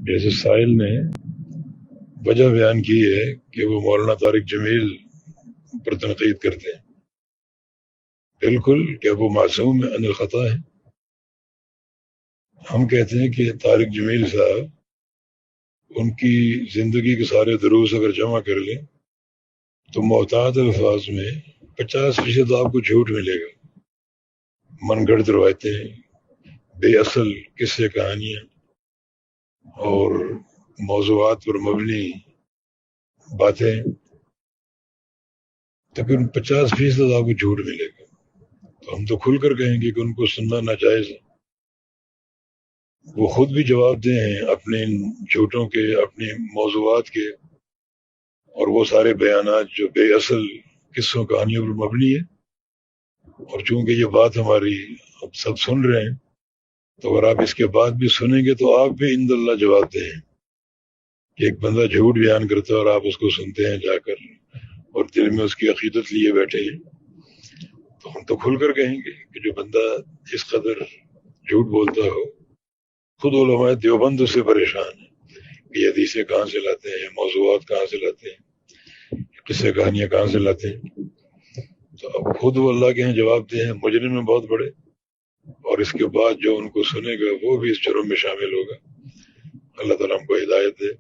جیسے سائل نے وجہ بیان کی ہے کہ وہ مولانا طارق جمیل پر تنقید کرتے ہیں، بالکل کہ وہ معصوم عن الخطا ہے. ہم کہتے ہیں کہ طارق جمیل صاحب ان کی زندگی کے سارے دروس اگر جمع کر لیں تو محتاط الفاظ میں 50% آپ کو جھوٹ ملے گا. من گھڑت روایتیں، بے اصل قصے کہانیاں اور موضوعات پر مبنی باتیں، تقریباً 50% آپ کو جھوٹ ملے گا. تو ہم تو کھل کر کہیں گے کہ ان کو سننا ناجائز ہے. وہ خود بھی جواب دے ہیں اپنے جھوٹوں کے، اپنے موضوعات کے، اور وہ سارے بیانات جو بے اصل قصوں کہانیوں پر مبنی ہے. اور چونکہ یہ بات ہماری اب سب سن رہے ہیں، تو اگر آپ اس کے بعد بھی سنیں گے تو آپ بھی عند اللہ جواب دیں کہ ایک بندہ جھوٹ بیان کرتا ہے اور آپ اس کو سنتے ہیں جا کر اور دل میں اس کی عقیدت لیے بیٹھے ہیں. تو ہم تو کھل کر کہیں گے کہ جو بندہ اس قدر جھوٹ بولتا ہو، خود علماء دیوبند اس سے پریشان ہیں کہ یہ حدیثیں کہاں سے لاتے ہیں، موضوعات کہاں سے لاتے ہیں، قصے کہانیاں کہاں سے لاتے ہیں. تو اب خود وہ اللہ کے ہیں جواب دے ہیں، مجرم میں بہت بڑے، اور اس کے بعد جو ان کو سنے گا وہ بھی اس جرم میں شامل ہوگا. اللہ تعالیٰ ہم کو ہدایت دے.